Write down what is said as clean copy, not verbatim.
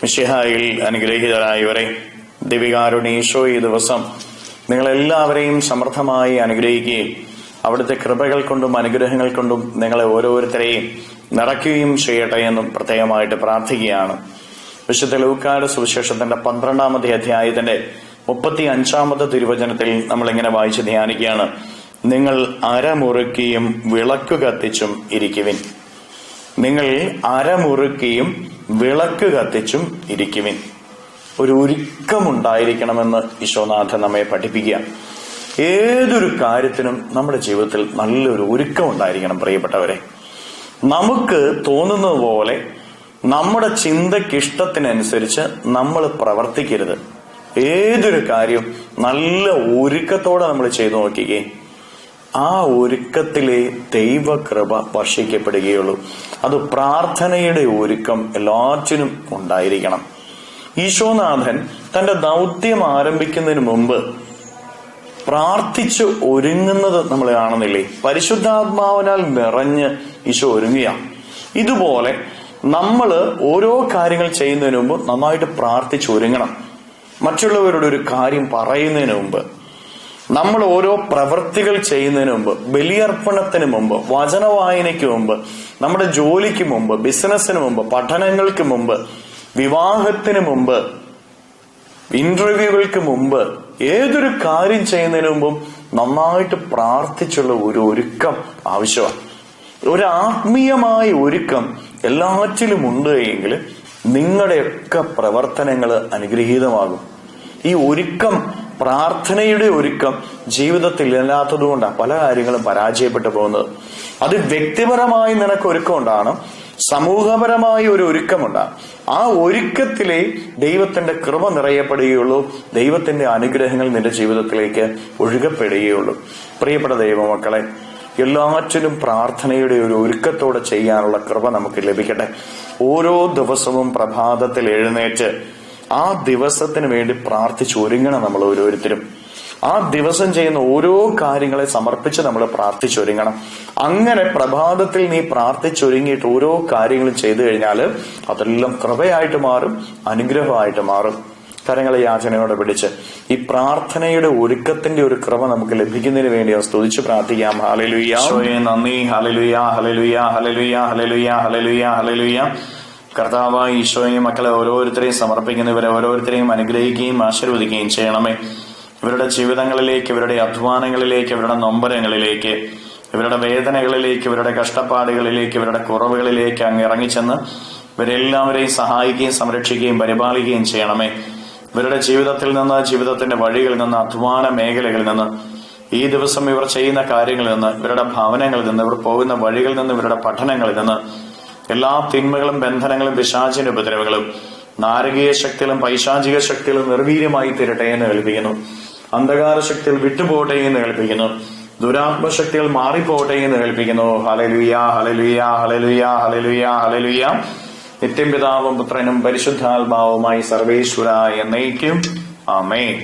മിശിഹായിൽ അനുഗ്രഹീതരായവരെ, ദിവികാരുണ്യ ഈശോ ഈ ദിവസം നിങ്ങളെല്ലാവരെയും സമൃദ്ധമായി അനുഗ്രഹിക്കുകയും അവിടുത്തെ കൃപകൾ കൊണ്ടും അനുഗ്രഹങ്ങൾ കൊണ്ടും നിങ്ങളെ ഓരോരുത്തരെയും നിറയ്ക്കുകയും ചെയ്യട്ടെ എന്നും പ്രത്യേകമായിട്ട് പ്രാർത്ഥിക്കുകയാണ്. വിശുദ്ധ ലൂക്കായുടെ സുവിശേഷത്തിന്റെ 12-ാമത്തെ അധ്യായത്തിന്റെ 35-ാമത്തെ തിരുവചനത്തിൽ നമ്മളിങ്ങനെ വായിച്ച് ധ്യാനിക്കുകയാണ്. നിങ്ങൾ അരമുറുക്കിയും വിളക്ക് കത്തിച്ചും ഇരിക്കുവിൻ. നിങ്ങൾ അരമുറുക്കിയും വിളക്ക് കത്തിച്ചും ഇരിക്കുവിൻ. ഒരു ഒരുക്കമുണ്ടായിരിക്കണമെന്ന് ഈശോനാഥൻ നമ്മെ പഠിപ്പിക്കുക. ഏതൊരു കാര്യത്തിനും നമ്മുടെ ജീവിതത്തിൽ നല്ലൊരു ഒരുക്കം ഉണ്ടായിരിക്കണം. പ്രിയപ്പെട്ടവരെ, നമുക്ക് തോന്നുന്നത് പോലെ നമ്മുടെ ചിന്തക്കിഷ്ടത്തിനനുസരിച്ച് നമ്മൾ പ്രവർത്തിക്കരുത്. ഏതൊരു കാര്യം നല്ല ഒരുക്കത്തോടെ നമ്മൾ ചെയ്തു നോക്കിക്കേ, ആ ഒരുക്കത്തിലെ ദൈവകൃപ വർഷിക്കപ്പെടുകയുള്ളൂ. അത് പ്രാർത്ഥനയുടെ ഒരുക്കം എല്ലാറ്റിനും ഉണ്ടായിരിക്കണം. ഈശോനാഥൻ തന്റെ ദൗത്യം ആരംഭിക്കുന്നതിന് മുമ്പ് പ്രാർത്ഥിച്ച് ഒരുങ്ങുന്നത് നമ്മൾ കാണുന്നില്ലേ? പരിശുദ്ധാത്മാവിനാൽ നിറഞ്ഞ് ഈശോ ഒരുങ്ങുക. ഇതുപോലെ നമ്മൾ ഓരോ കാര്യങ്ങൾ ചെയ്യുന്നതിന് മുമ്പ് നന്നായിട്ട് പ്രാർത്ഥിച്ച് ഒരുങ്ങണം. മറ്റുള്ളവരോട് ഒരു കാര്യം പറയുന്നതിന് മുമ്പ്, നമ്മൾ ഓരോ പ്രവൃത്തികൾ ചെയ്യുന്നതിന് മുമ്പ്, ബലിയർപ്പണത്തിന് മുമ്പ്, വചനവായനയ്ക്ക് മുമ്പ്, നമ്മുടെ ജോലിക്ക് മുമ്പ്, ബിസിനസ്സിന് മുമ്പ്, പഠനങ്ങൾക്ക് മുമ്പ്, വിവാഹത്തിന് മുമ്പ്, ഇന്റർവ്യൂകൾക്ക് മുമ്പ്, ഏതൊരു കാര്യം ചെയ്യുന്നതിന് മുമ്പും നന്നായിട്ട് പ്രാർത്ഥിച്ചുള്ള ഒരു ഒരുക്കം ആവശ്യമാണ്. ഒരു ആത്മീയമായ ഒരുക്കം എല്ലാറ്റിലും ഉണ്ട് എങ്കിൽ നിങ്ങളുടെയൊക്കെ പ്രവർത്തനങ്ങൾ അനുഗ്രഹീതമാകും. ഈ ഒരുക്കം, പ്രാർത്ഥനയുടെ ഒരുക്കം ജീവിതത്തിൽ ഇല്ലാത്തത് കൊണ്ടാണ് പല കാര്യങ്ങളും പരാജയപ്പെട്ടു പോകുന്നത്. അത് വ്യക്തിപരമായി നിനക്ക് ഒരുക്കം ഉണ്ടാകണം, സമൂഹപരമായ ഒരു ഒരുക്കമുണ്ടാകും. ആ ഒരുക്കത്തിലെ ദൈവത്തിന്റെ കൃപ നിറയപ്പെടുകയുള്ളൂ, ദൈവത്തിന്റെ അനുഗ്രഹങ്ങൾ നിന്റെ ജീവിതത്തിലേക്ക് ഒഴുകപ്പെടുകയുള്ളൂ. പ്രിയപ്പെട്ട ദൈവമക്കളെ, എല്ലാറ്റിനും പ്രാർത്ഥനയുടെ ഒരു ഒരുക്കത്തോടെ ചെയ്യാനുള്ള കൃപ നമുക്ക് ലഭിക്കട്ടെ. ഓരോ ദിവസവും പ്രഭാതത്തിൽ എഴുന്നേറ്റ് ആ ദിവസത്തിന് വേണ്ടി പ്രാർത്ഥിച്ച് ഒരുങ്ങണം നമ്മൾ ഓരോരുത്തരും. ആ ദിവസം ചെയ്യുന്ന ഓരോ കാര്യങ്ങളെ സമർപ്പിച്ച് നമ്മൾ പ്രാർത്ഥിച്ചൊരുങ്ങണം. അങ്ങനെ പ്രഭാതത്തിൽ നീ പ്രാർത്ഥിച്ചൊരുങ്ങിയിട്ട് ഓരോ കാര്യങ്ങളും ചെയ്തു കഴിഞ്ഞാൽ അതെല്ലാം കൃപയായിട്ട് മാറും, അനുഗ്രഹമായിട്ട് മാറും. കരങ്ങളെ യാചനയോടെ പിടിച്ച് ഈ പ്രാർത്ഥനയുടെ ഒരുക്കത്തിന്റെ ഒരു കൃപ നമുക്ക് ലഭിക്കുന്നതിന് വേണ്ടി സ്തുതിച്ച് പ്രാർത്ഥിക്കാം. ഹല്ലേലൂയ, നന്ദി. Hallelujah, hallelujah, hallelujah, hallelujah, hallelujah, hallelujah. കർത്താവായ ഈശോയെ, മക്കളെ ഓരോരുത്തരെയും സമർപ്പിക്കുന്നവരെ ഓരോരുത്തരെയും അനുഗ്രഹിക്കുകയും ആശീർവദിക്കുകയും ചെയ്യണമേ. ഇവരുടെ ജീവിതങ്ങളിലേക്ക്, ഇവരുടെ അധ്വാനങ്ങളിലേക്ക്, ഇവരുടെ നൊമ്പരങ്ങളിലേക്ക്, ഇവരുടെ വേദനകളിലേക്ക്, ഇവരുടെ കഷ്ടപ്പാടുകളിലേക്ക്, ഇവരുടെ കുറവുകളിലേക്ക് അങ്ങ് ഇറങ്ങിച്ചെന്ന് ഇവരെല്ലാവരെയും സഹായിക്കുകയും സംരക്ഷിക്കുകയും പരിപാലിക്കുകയും ചെയ്യണമേ. ഇവരുടെ ജീവിതത്തിൽ നിന്ന്, ജീവിതത്തിന്റെ വഴികളിൽ നിന്ന്, അധ്വാന മേഖലകളിൽ നിന്ന്, ഈ ദിവസം ഇവർ ചെയ്യുന്ന കാര്യങ്ങളിൽ നിന്ന്, ഇവരുടെ ഭവനങ്ങളിൽ നിന്ന്, ഇവർ പോകുന്ന വഴികളിൽ നിന്ന്, ഇവരുടെ പഠനങ്ങളിൽ നിന്ന് എല്ലാ തിന്മകളും, ബന്ധനങ്ങളും, പിശാചിന്റെ ഉപദ്രവങ്ങളും, നാരകീയ ശക്തികളും പൈശാചിക ശക്തികളും നിർവീര്യമായി തീരട്ടെ എന്ന് കൽപ്പിക്കുന്നു. അന്ധകാര ശക്തികൾ വിട്ടുപോകട്ടെ എന്ന് കൽപ്പിക്കുന്നു. ദുരാത്മശക്തികൾ മാറിപ്പോകട്ടെ എന്ന് കൽപ്പിക്കുന്നു. Hallelujah, hallelujah, hallelujah, hallelujah, hallelujah. നിത്യം പിതാവും പുത്രനും പരിശുദ്ധാത്മാവുമായി സർവേശ്വര എന്നേക്കും. ആമേൻ.